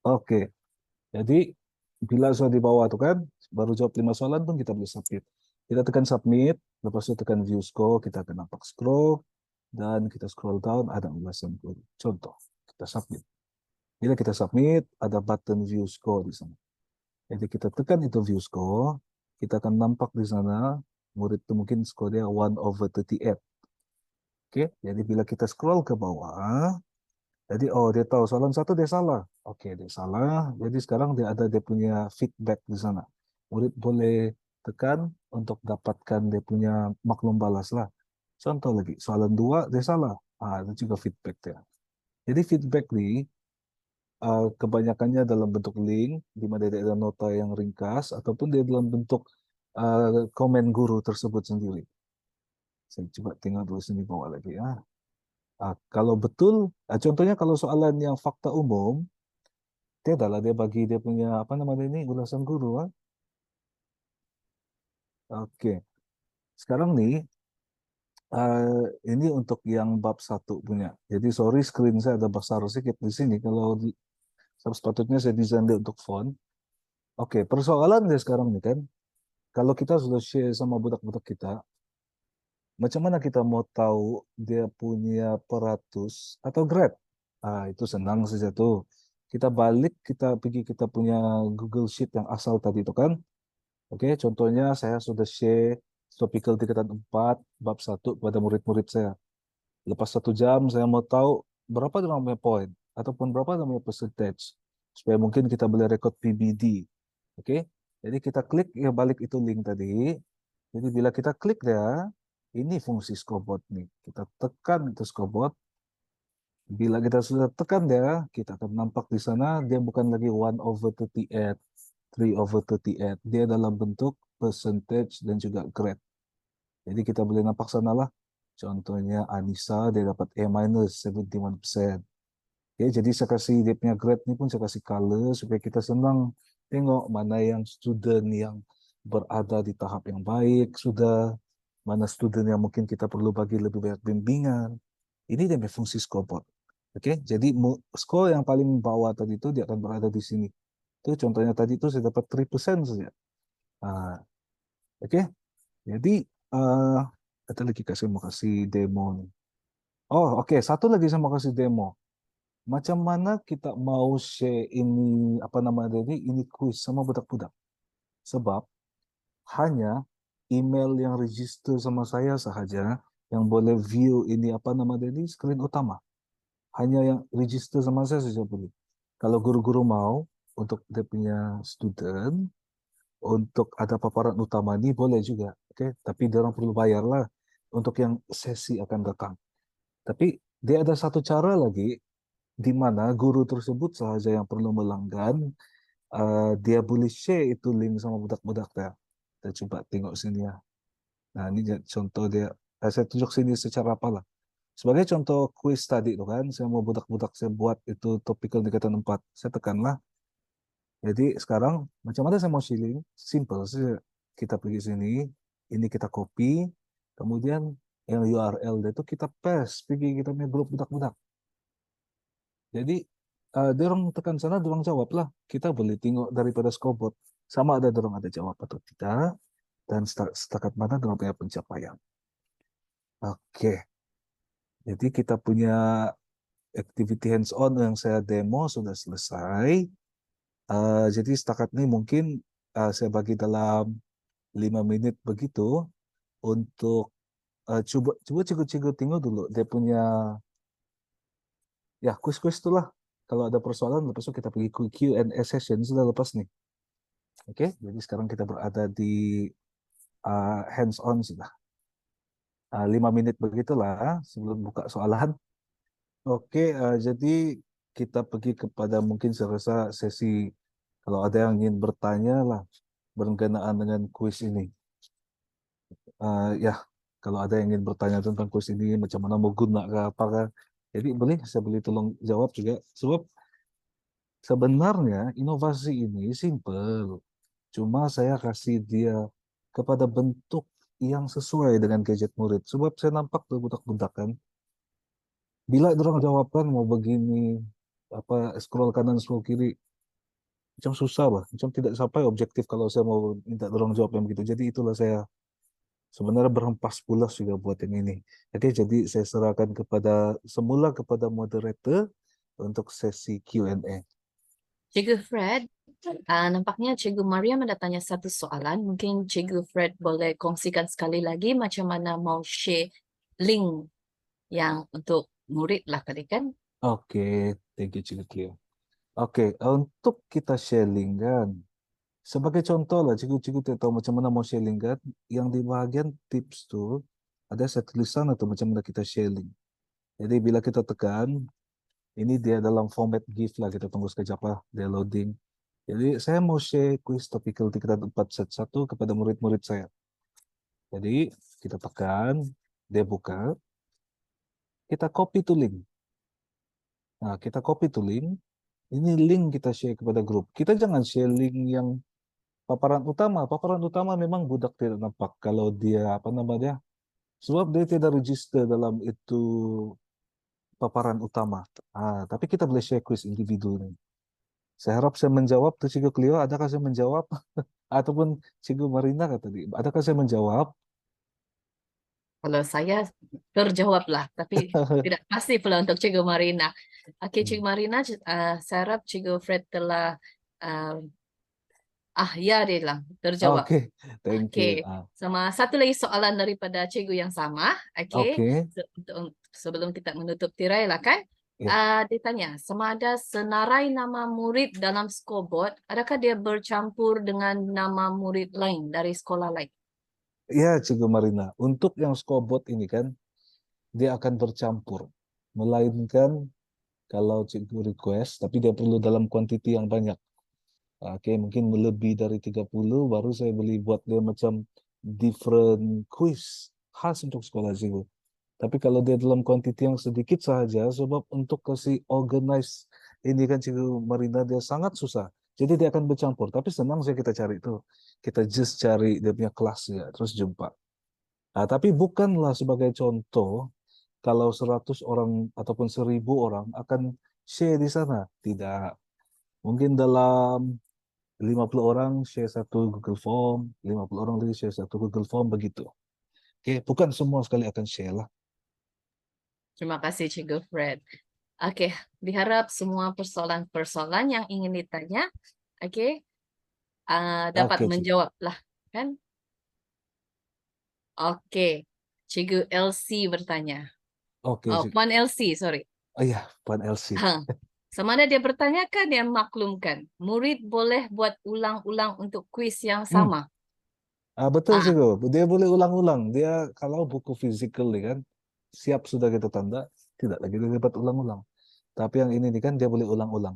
Speaker 3: Oke, jadi bila sudah di bawah tuh kan, baru jawab 5 soalan pun kita boleh submit. Kita tekan submit, lepas itu tekan view score, kita akan nampak scroll, dan kita scroll down, ada ulasan guru. Contoh, kita submit. Bila kita submit, ada button view score di sana. Jadi kita tekan itu view score, kita akan nampak di sana, murid itu mungkin skor dia 1/38. Oke, jadi bila kita scroll ke bawah, jadi dia tahu soalan satu dia salah. Oke, dia salah. Jadi sekarang dia ada dia punya feedback di sana. Murid boleh tekan untuk dapatkan dia punya maklum balas lah. Contoh lagi, soalan 2 dia salah. Itu juga feedback dia. Jadi feedback nih kebanyakannya dalam bentuk link, di mana dia ada nota yang ringkas, ataupun dia dalam bentuk komen guru tersebut sendiri. Saya coba tinggal dulu sini bawah lagi ya. Kalau betul, contohnya kalau soalan yang fakta umum, dia adalah dia bagi dia punya apa namanya ini ulasan guru. Oke, sekarang nih ini untuk yang bab 1 punya. Jadi sorry screen saya ada besar sedikit di sini. Kalau sepatutnya saya desain dia untuk font. Oke, persoalan dia sekarang nih kan, kalau kita sudah share sama budak-budak kita, macam mana kita mau tahu dia punya peratus atau grade? Itu senang saja tuh. Kita balik, kita pergi kita punya Google Sheet yang asal tadi itu kan. Oke, contohnya saya sudah share topikal tingkatan 4, bab 1 kepada murid-murid saya. Lepas 1 jam, saya mau tahu berapa namanya poin, ataupun berapa namanya percentage. Supaya mungkin kita boleh rekod PBD. Oke, jadi kita klik ya balik itu link tadi. Jadi bila kita klik dia, ini fungsi scoreboard nih. Kita tekan itu scoreboard. Bila kita sudah tekan dia, kita akan nampak di sana dia bukan lagi 1/38, 3/38. Dia dalam bentuk percentage dan juga grade. Jadi kita boleh nampak sana lah. Contohnya Anissa dia dapat A-71%. Ya, jadi saya kasih dia punya grade ni pun saya kasih color supaya kita senang tengok mana yang student yang berada di tahap yang baik sudah, mana student yang mungkin kita perlu bagi lebih banyak bimbingan. Ini dia punya fungsi scoreboard. Oke, jadi skor yang paling bawah tadi itu dia akan berada di sini. Itu contohnya tadi itu saya dapat 3% saja. Ah, Oke, jadi eh ada lagi saya mau kasih demo nih. Oh, oke, satu lagi saya mau kasih demo. Macam mana kita mau share ini apa namanya ini kuis sama budak-budak? Sebab hanya email yang register sama saya sahaja yang boleh view ini apa namanya ini screen utama. Hanya yang register sama saya saja boleh. Kalau guru-guru mau untuk dia punya student untuk ada paparan utama ini boleh juga, oke? Tapi dia orang perlu bayar lah untuk yang sesi akan datang. Tapi dia ada satu cara lagi di mana guru tersebut sahaja yang perlu melanggan, dia boleh share itu link sama budak-budak dia. Kita coba tengok sini ya. Nah, ini contoh dia. Saya tunjuk sini secara apa lah. Sebagai contoh kuis tadi itu kan, saya mau budak-budak saya buat itu topikal indikator 4. Saya tekanlah. Jadi sekarang macam mana saya mau shilling? Simple saja. Kita pergi sini, ini kita copy, kemudian yang URL itu kita paste pergi kita punya grup budak-budak. Jadi dia orang tekan sana, dia orang jawab lah. Kita boleh tengok daripada scoreboard sama ada dia orang ada jawab atau tidak dan setakat mana dia orang punya pencapaian. Oke, jadi kita punya activity hands-on yang saya demo sudah selesai. Jadi setakat ini mungkin saya bagi dalam 5 menit begitu untuk coba cikgu-cikgu tengok dulu dia punya ya kuis-kuis itulah. Kalau ada persoalan lepas itu kita pergi Q&A session sudah lepas nih. Oke, jadi sekarang kita berada di hands-on sudah. 5 menit begitulah sebelum buka soalan. Oke, jadi kita pergi kepada mungkin saya rasa sesi kalau ada yang ingin bertanya lah berkenaan dengan kuis ini. Ya, kalau ada yang ingin bertanya tentang kuis ini, macam mana mau guna ke apa kan. Jadi saya boleh tolong jawab juga. Sebab sebenarnya inovasi ini simple. Cuma saya kasih dia kepada bentuk yang sesuai dengan gadget murid. Sebab saya nampak tuh budak-budak kan. Bila orang jawaban mau begini, apa scroll kanan scroll kiri, macam susah lah. Macam tidak sampai objektif kalau saya mau minta orang jawab yang begitu. Jadi itulah saya sebenarnya berhempas pulas juga buat yang ini. Jadi saya serahkan semula kepada moderator untuk sesi Q&A.
Speaker 1: Cikgu Fred, nampaknya Cikgu Maria ada tanya satu soalan. Mungkin Cikgu Fred boleh kongsikan sekali lagi macam mana mau share link yang untuk murid lah tadi kan?
Speaker 3: Oke, thank you Cikgu Cleo. Oke, untuk kita sharing kan, sebagai contoh lah, cikgu-cikgu tidak tahu macam mana mau sharing kan, yang di bahagian tips tuh ada saya tulisan atau macam mana kita sharing. Jadi bila kita tekan, ini dia dalam format GIF lah, kita tunggu sekejap lah, dia loading. Jadi saya mau share quiz topical 3.4 kepada murid-murid saya. Jadi kita tekan, dia buka, kita copy to link. Nah, kita copy to link, ini link kita share kepada grup. Kita jangan share link yang paparan utama. Paparan utama memang budak tidak nampak kalau dia apa namanya? Sebab dia tidak register dalam itu paparan utama. Tapi kita boleh share quiz individu ini. Saya harap saya menjawab tuh Cikgu Cleo, adakah saya menjawab? Ataupun Cikgu Marina kata tadi, adakah saya menjawab?
Speaker 1: Kalau saya terjawab lah, tapi tidak pasti pula untuk Cikgu Marina. Oke, Cikgu Marina, saya harap Cikgu Fred telah uh, ya dia lah terjawab.
Speaker 3: Oke, thank you.
Speaker 1: Oke, sama satu lagi soalan daripada Cikgu yang sama. Oke,
Speaker 3: Oke,
Speaker 1: sebelum kita menutup tirai lah kan.
Speaker 3: ya.
Speaker 1: Dia tanya, sama ada senarai nama murid dalam scoreboard, adakah dia bercampur dengan nama murid lain dari sekolah lain?
Speaker 3: Ya, Cikgu Marina. Untuk yang scoreboard ini kan, dia akan bercampur. Melainkan kalau Cikgu request, tapi dia perlu dalam kuantiti yang banyak. Oke, mungkin lebih dari 30, baru saya boleh buat dia macam different quiz khas untuk sekolah Cikgu. Tapi kalau dia dalam kuantiti yang sedikit saja, sebab untuk kasih organize ini kan Cikgu Marina dia sangat susah. Jadi dia akan bercampur. Tapi senang saya kita cari itu. Kita just cari dia punya kelas ya, terus jumpa. Tapi bukanlah sebagai contoh kalau 100 orang ataupun 1000 orang akan share di sana. Tidak. Mungkin dalam 50 orang share satu Google Form, 50 orang lagi share satu Google Form, begitu. Oke, bukan semua sekali akan share lah.
Speaker 1: Terima kasih Cikgu Fred. Oke, diharap semua persoalan-persoalan yang ingin ditanya, oke, dapat
Speaker 3: Oke, Cikgu.
Speaker 1: menjawab lah, kan? Oke, Cikgu Elsie bertanya.
Speaker 3: Oke,
Speaker 1: Oh,
Speaker 3: Cikgu.
Speaker 1: Puan Elsie, sorry.
Speaker 3: Oh iya, Puan Elsie.
Speaker 1: Sama ada dia bertanya kan dia maklumkan. Murid boleh buat ulang-ulang untuk kuis yang
Speaker 3: Hmm.
Speaker 1: sama.
Speaker 3: Betul,
Speaker 1: Ah,
Speaker 3: Cikgu. Dia boleh ulang-ulang. Dia kalau buku physical nih kan, siap sudah kita tanda, tidak lagi dia dapat ulang-ulang. Tapi yang ini nih kan dia boleh ulang-ulang.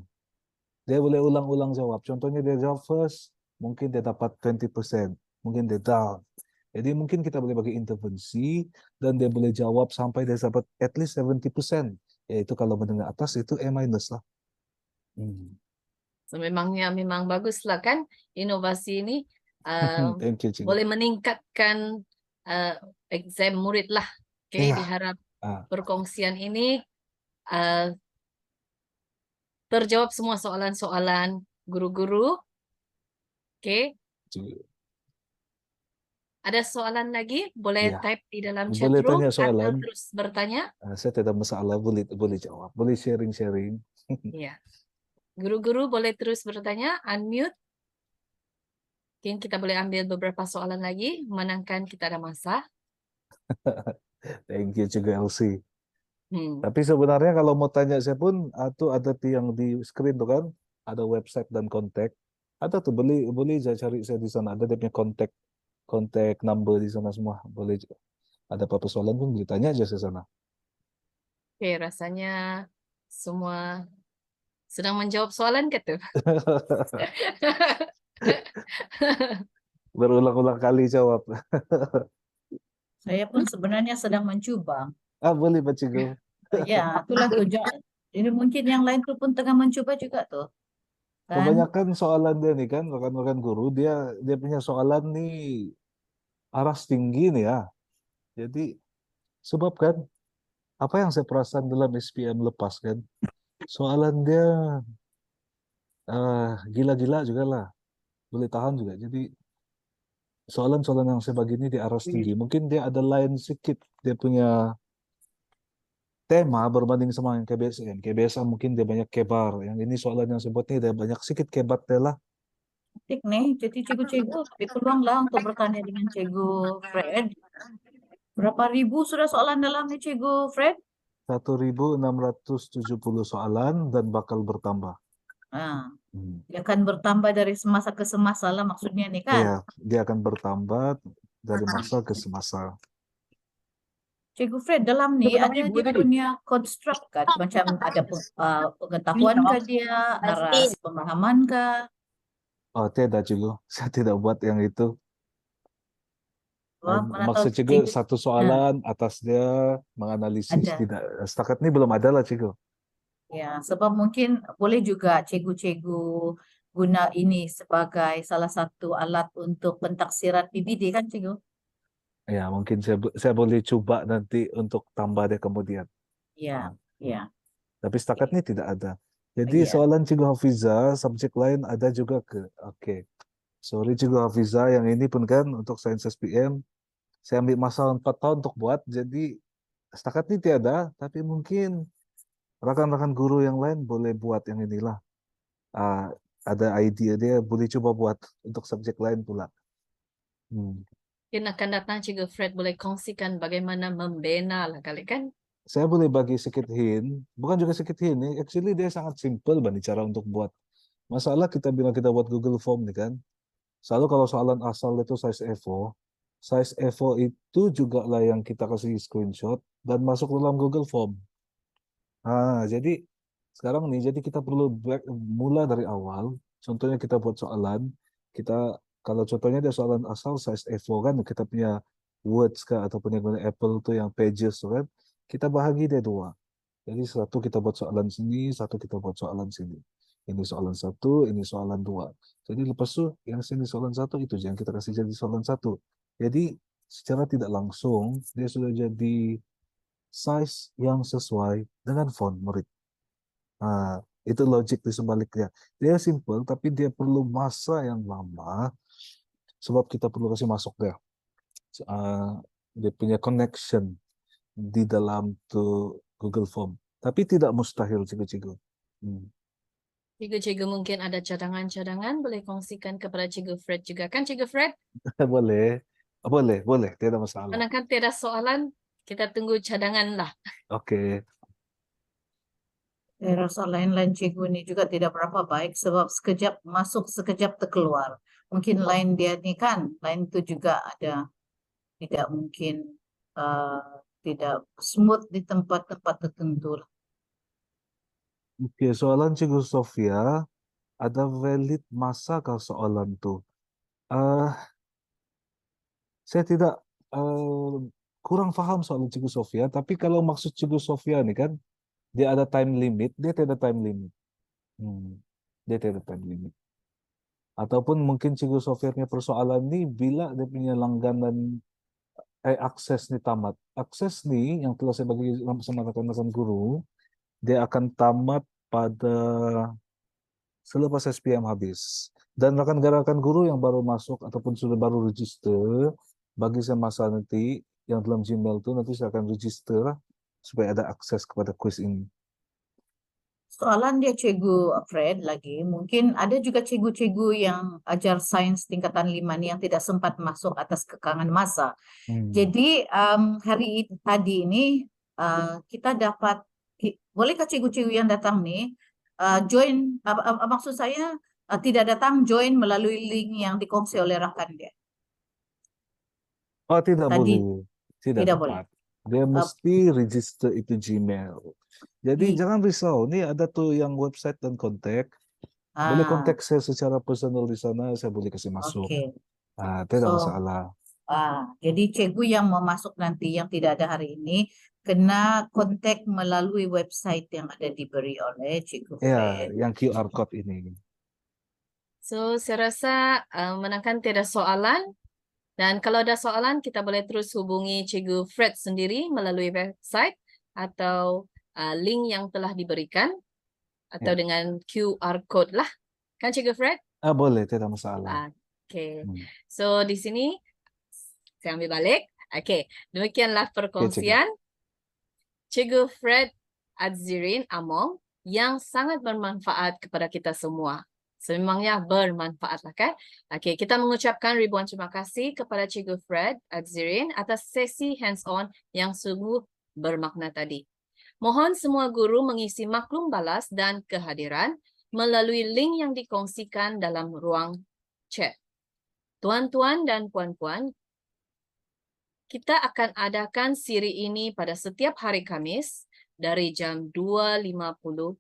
Speaker 3: Dia boleh ulang-ulang jawab. Contohnya dia jawab first, mungkin dia dapat 20%, mungkin dia down. Jadi mungkin kita boleh bagi intervensi dan dia boleh jawab sampai dia dapat at least 70%. Yaitu kalau menengah atas itu A- lah. Hmm.
Speaker 1: so memang bagus lah kan inovasi ini
Speaker 3: Thank you, Cikgu.
Speaker 1: boleh meningkatkan uh, exam murid lah. Oke,
Speaker 3: Iya.
Speaker 1: diharap
Speaker 3: Ah,
Speaker 1: perkongsian ini uh, terjawab semua soalan-soalan guru-guru. Oke,
Speaker 3: Cikgu.
Speaker 1: ada soalan lagi? Boleh
Speaker 3: Iya.
Speaker 1: type di dalam chat
Speaker 3: Boleh
Speaker 1: room
Speaker 3: tanya
Speaker 1: atau
Speaker 3: soalan.
Speaker 1: terus bertanya.
Speaker 3: Saya tidak masalah, boleh jawab, boleh sharing-sharing.
Speaker 1: Ya, guru-guru boleh terus bertanya, unmute. Mungkin kita boleh ambil beberapa soalan lagi, menangkan kita ada masa.
Speaker 3: Thank you juga Elsie.
Speaker 1: Hmm.
Speaker 3: Tapi sebenarnya kalau mau tanya saya pun, tuh ada yang di screen tuh kan, ada website dan kontak. Ada tuh, boleh saya cari saya di sana. Ada dia punya kontak number di sana semua. Boleh. Ada apa-apa soalan pun boleh tanya aja saya sana.
Speaker 1: Oke, rasanya semua sedang menjawab soalan ke tuh?
Speaker 3: Berulang-ulang kali jawab.
Speaker 4: Saya pun sebenarnya sedang mencuba.
Speaker 3: Boleh Pak Cikgu.
Speaker 4: Ya, itulah tujuan. Ini mungkin yang lain tuh pun tengah mencuba juga tuh. Kan?
Speaker 3: Kebanyakan soalan dia nih kan, rekan-rekan guru, dia punya soalan nih aras tinggi nih ya. Jadi sebab kan apa yang saya perasan dalam SPM lepas kan, soalan dia gila-gila juga lah, boleh tahan juga. Jadi soalan-soalan yang saya bagi ini di aras tinggi. Mungkin dia ada lain sedikit, dia punya tema berbanding sama yang KBSN. KBSN mungkin dia banyak kebar. Yang ini soalan yang saya buat ini dia banyak sedikit kebat dia lah.
Speaker 4: Tik nih, jadi cikgu-cikgu beri peluang lah untuk bertanya dengan cikgu Fred. Berapa ribu sudah soalan dalam nih cikgu Fred?
Speaker 3: 1.670 soalan dan bakal bertambah.
Speaker 4: Nah,
Speaker 3: Hmm.
Speaker 4: dia akan bertambah dari semasa ke semasa lah maksudnya nih kan.
Speaker 3: Iya, dia akan bertambah dari masa ke semasa.
Speaker 4: Cikgu Fred dalam nih ada dia punya construct kan, macam ada pengetahuan kah dia, aras pemahaman kah?
Speaker 3: Oh, tidak cikgu. Saya tidak buat yang itu.
Speaker 4: Wah, mana tahu
Speaker 3: Maksud cikgu
Speaker 4: cikgu.
Speaker 3: satu
Speaker 4: Nah,
Speaker 3: soalan atas dia menganalisis.
Speaker 4: ada.
Speaker 3: Tidak, setakat ini belum ada lah cikgu.
Speaker 4: Ya, sebab mungkin boleh juga cikgu-cikgu guna ini sebagai salah satu alat untuk pentaksiran PBD kan cikgu?
Speaker 3: Ya, mungkin saya boleh coba nanti untuk tambah dia kemudian.
Speaker 4: Ya, ya,
Speaker 3: Tapi setakat ini tidak ada. Jadi
Speaker 4: ya.
Speaker 3: soalan cikgu Hafiza, subjek lain ada juga ke. Oke. Sorry cikgu Hafiza, yang ini pun kan untuk sains SPM. Saya ambil masa 4 tahun untuk buat, jadi setakat ini tiada, tapi mungkin rekan-rekan guru yang lain boleh buat yang inilah. Ah, ada idea dia boleh coba buat untuk subjek lain pula. Hmm.
Speaker 1: Mungkin akan datang Cikgu Fred boleh kongsikan bagaimana membina lah kali kan?
Speaker 3: Saya boleh bagi sedikit hint, bukan juga sedikit hint, actually dia sangat simple bani cara untuk buat. Masalah kita bilang kita buat Google Form nih kan, selalu kalau soalan asal itu size A4 itu juga lah yang kita kasih screenshot dan masuk dalam Google Form. Jadi sekarang nih, jadi kita perlu mula dari awal. Contohnya kita buat soalan, kita kalau contohnya ada soalan asal size A4 kan, kita punya words kah ataupun yang guna Apple tuh yang pages tuh kan, kita bahagi dia dua. Jadi satu kita buat soalan sini, satu kita buat soalan sini. Ini soalan satu, ini soalan dua. Jadi lepas itu yang sini soalan satu itu yang kita kasih jadi soalan satu. Jadi secara tidak langsung dia sudah jadi size yang sesuai dengan font murid. Nah, Itu logik di sebaliknya. Dia simple, tapi dia perlu masa yang lama, sebab kita perlu kasih masuk dia punya connection di dalam tuh Google Form. Tapi tidak mustahil, cikgu-cikgu.
Speaker 1: Cikgu-cikgu mungkin ada cadangan-cadangan, boleh kongsikan kepada Cikgu Fred juga. Kan Cikgu Fred?
Speaker 3: Boleh, boleh, tidak masalah.
Speaker 1: Manakala tiada soalan, kita tunggu cadangan lah.
Speaker 3: Oke.
Speaker 4: Saya rasa line-line cikgu ini juga tidak berapa baik sebab sekejap masuk, sekejap terkeluar. Mungkin line dia ni kan, line itu juga ada tidak mungkin tidak smooth di tempat-tempat tertentu.
Speaker 3: Oke, soalan Cikgu Sofia, ada valid masa kah soalan tuh? Saya tidak kurang paham soal Cikgu Sofia, tapi kalau maksud Cikgu Sofia nih kan, dia ada time limit, dia tidak time limit. Dia tidak time limit. Ataupun mungkin Cikgu Sofia punya persoalan nih bila dia punya langganan akses nih tamat. Akses nih yang telah saya bagi sama rekan-rekan guru, dia akan tamat pada selepas SPM habis. Dan rekan-rekan guru yang baru masuk ataupun sudah baru register, bagi saya masa nanti yang dalam Gmail itu nanti saya akan register supaya ada akses kepada kuis ini.
Speaker 4: Soalan dia Cikgu Fred lagi, mungkin ada juga cikgu-cikgu yang ajar sains tingkatan 5 ni yang tidak sempat masuk atas kekangan masa. Jadi hari tadi ini kita dapat, bolehkah cikgu-cikgu yang datang nih join, maksud saya tidak datang join melalui link yang dikongsi oleh rakan dia.
Speaker 3: Oh, tidak
Speaker 4: Tadi
Speaker 3: boleh. Tidak
Speaker 4: tidak boleh.
Speaker 3: tepat. Dia mesti register itu Gmail. Jadi jangan risau. Nih ada tuh yang website dan kontak. Boleh kontak saya secara personal di sana, saya boleh kasih masuk.
Speaker 4: Oke.
Speaker 3: Tidak
Speaker 4: So,
Speaker 3: masalah.
Speaker 4: Jadi cikgu yang mau masuk nanti yang tidak ada hari ini kena kontak melalui website yang ada diberi oleh Cikgu
Speaker 3: Ya,
Speaker 4: Fred.
Speaker 3: yang QR code ini.
Speaker 1: So, saya rasa manakala tiada soalan, dan kalau ada soalan, kita boleh terus hubungi Cikgu Fred sendiri melalui website atau link yang telah diberikan, atau dengan QR code lah. Kan Cikgu Fred?
Speaker 3: Boleh, tidak masalah.
Speaker 1: Oke. So, di sini saya ambil balik. Oke, demikianlah perkongsian Cikgu Fred Adzirin Among yang sangat bermanfaat kepada kita semua. Sememangnya bermanfaat lah kan? Okey, kita mengucapkan ribuan terima kasih kepada Cikgu Fred Adzirin atas sesi hands-on yang sungguh bermakna tadi. Mohon semua guru mengisi maklum balas dan kehadiran melalui link yang dikongsikan dalam ruang chat. Tuan-tuan dan puan-puan, kita akan adakan siri ini pada setiap hari Khamis dari jam 2.50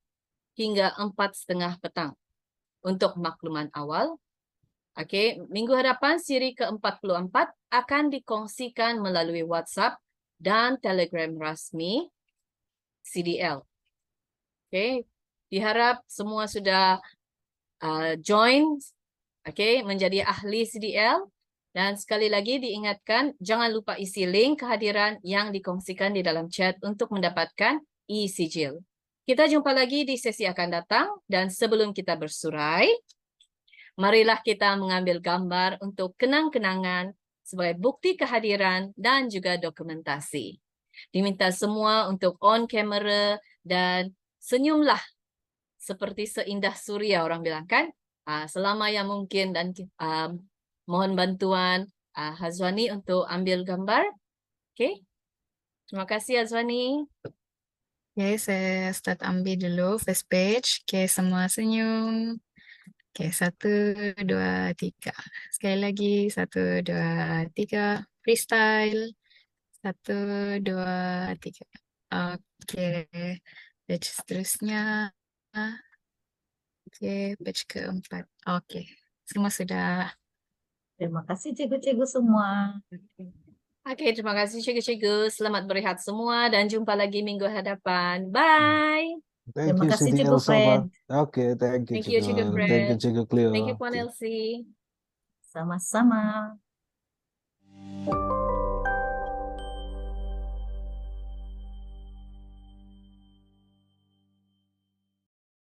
Speaker 1: hingga 4.30 petang. Untuk makluman awal, minggu hadapan siri ke-44 akan dikongsikan melalui WhatsApp dan Telegram rasmi CDL. Diharap semua sudah join menjadi ahli CDL. Dan sekali lagi diingatkan, jangan lupa isi link kehadiran yang dikongsikan di dalam chat untuk mendapatkan e-sijil. Kita jumpa lagi di sesi akan datang, dan sebelum kita bersurai, marilah kita mengambil gambar untuk kenang-kenangan sebagai bukti kehadiran dan juga dokumentasi. Diminta semua untuk on kamera dan senyumlah seperti seindah suria, orang bilang kan, selama yang mungkin, dan mohon bantuan Hazwani untuk ambil gambar. Terima kasih Hazwani.
Speaker 5: Saya start ambil dulu first page. Semua senyum. 1, 2, 3. Sekali lagi, 1, 2, 3. Freestyle. 1, 2, 3. Page seterusnya. Page keempat. Semua sudah.
Speaker 4: Terima kasih cikgu-cikgu semua.
Speaker 1: Terima kasih cikgu-cikgu. Selamat berehat semua dan jumpa lagi minggu hadapan. Bye.
Speaker 4: Terima
Speaker 3: Thank you,
Speaker 4: kasih
Speaker 3: CDL
Speaker 4: Cikgu Fred.
Speaker 3: Oke, thank you,
Speaker 1: Thank you Cikgu
Speaker 3: Cikgu. Thank you,
Speaker 1: Fred.
Speaker 3: Cikgu Cleo.
Speaker 1: Thank you Puan Elsie.
Speaker 4: Sama-sama.